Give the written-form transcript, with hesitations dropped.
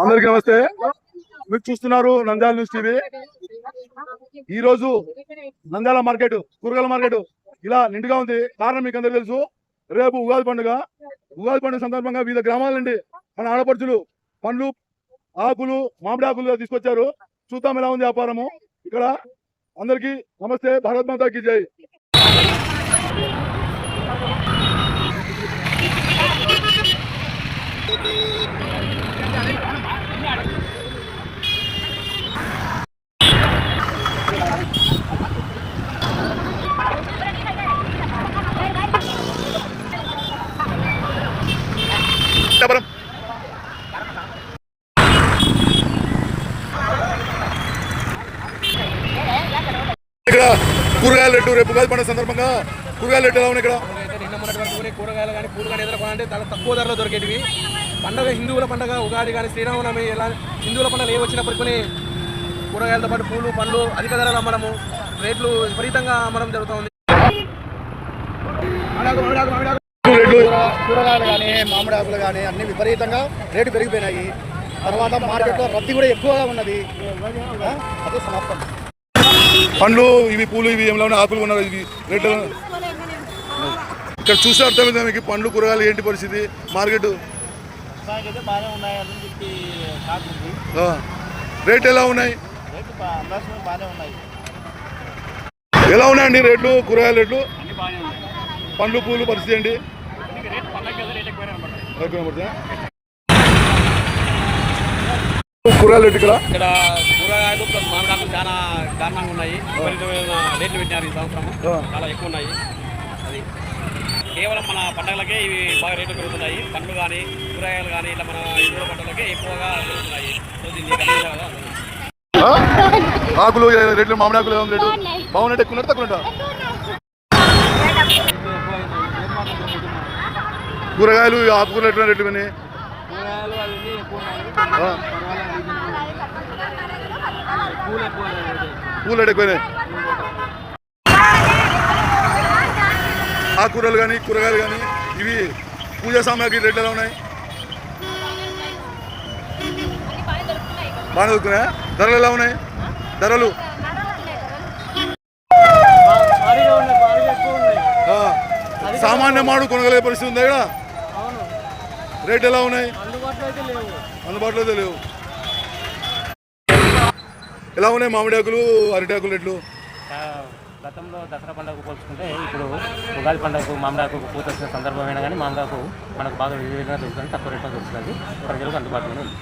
అందరికీ నమస్తే. మీరు చూస్తున్నారు నంద్యాల న్యూస్ టీవీ. ఈ రోజు నంద్యాల మార్కెట్, కూరగాయల మార్కెట్ ఇలా నిండుగా ఉంది. కారణం మీకు అందరికీ తెలుసు, రేపు ఉగాది పండుగ. ఉగాది పండుగ సందర్భంగా వివిధ గ్రామాల నుండి మన ఆడపడుచులు పండ్లు, ఆకులు, మామిడి ఆకులు తీసుకొచ్చారు. చూద్దాం ఎలా ఉంది వ్యాపారము ఇక్కడ. అందరికీ నమస్తే. భారత్ మాతాకి జై. ఇక్కడ కూరగాయల రేటు రేపు ఉగాది పండుగ సందర్భంగా కూరగాయల రేటు ఎలా ఉన్నాయి ఇక్కడ? నిన్న మొన్నటి వరకు కూరగాయలు కానీ పూలు కానీ ఎదుర్కొనాలంటే చాలా తక్కువ ధరలో దొరికేటివి. పండుగ హిందువుల పండుగ ఉగాది కానీ శ్రీరామనవమి ఎలా హిందువుల పండుగ ఏ వచ్చినప్పటికీ కూరగాయలతో పాటు పూలు పండ్లు అధిక ధరలు అమ్మడము, రేట్లు విపరీతంగా అమ్మడం జరుగుతుంది. కూరగాయలు కానీ మామిడి ఆకులు కానీ అన్ని విపరీతంగా రేటు పెరిగిపోయినాయి. తర్వాత మార్కెట్లో రద్దీ కూడా ఎక్కువగా ఉన్నది. అదే సమాప్తం. పండ్లు ఇవి, పూలు ఇవి ఏమైనా ఉన్నాయి, ఆకులు ఉన్నారు, ఇవి రేట్లు ఇక్కడ చూస్తే అర్థమైంది మీకు. పండ్లు కూరగాయలు ఏంటి పరిస్థితి మార్కెట్? రేట్ ఎలా ఉన్నాయి? ఎలా ఉన్నాయండి రేట్లు? కూరగాయల రేట్లు, పండ్లు పూలు పరిస్థితి ఏంటి? కూరగాయలు రేటు ఇక్కడ కూరగాయలు ప్లస్ మామిడాకులు చాలా దారుణంగా ఉన్నాయి. రేట్లు పెట్టినారు ఈ సంవత్సరం, చాలా ఎక్కువ ఉన్నాయి. అది కేవలం మన పండుగలకే ఇవి బాగా రేట్లు పెరుగుతున్నాయి. పండ్లు కానీ కూరగాయలు కానీ ఇట్లా మన హిందువుల పండుగలకే ఎక్కువగా పెరుగుతున్నాయి. ఆకులు రేట్లు, మామిడి ఆకులు రేటు బాగున్నట్టు ఎక్కువ తక్కువ? కూరగాయలు ఆకుకూరలు ఎట్లా రేట్లు కానీ? పూలు రేటు ఎక్కువనే. ఆకుకూరలు కానీ కూరగాయలు కానీ ఇవి పూజా సామాగ్రి రేట్లు ఎలా ఉన్నాయి? బాగా దొరుకుతున్నాయా? ధరలు ఎలా ఉన్నాయి? ధరలు సామాన్య మాడు కొనగలిగే పరిస్థితి ఉందా ఇక్కడ? రేట్ ఎలా ఉన్నాయి? అందుబాటులో అయితే లేవు. ఎలా ఉన్నాయి మామిడి ఆకులు, అరటి ఆకులు రేట్లు? గతంలో దసరా పండుగకు పోల్చుకుంటే ఇప్పుడు ఉగాది పండుగకు మామిడాకు పూత వచ్చిన సందర్భమైనా కానీ మామిడాకు మనకు బాగా విలువైన దొరుకుతుంది, తక్కువ రేట్లో దొరుకుతుంది, ప్రజలకు అందుబాటులో ఉంది.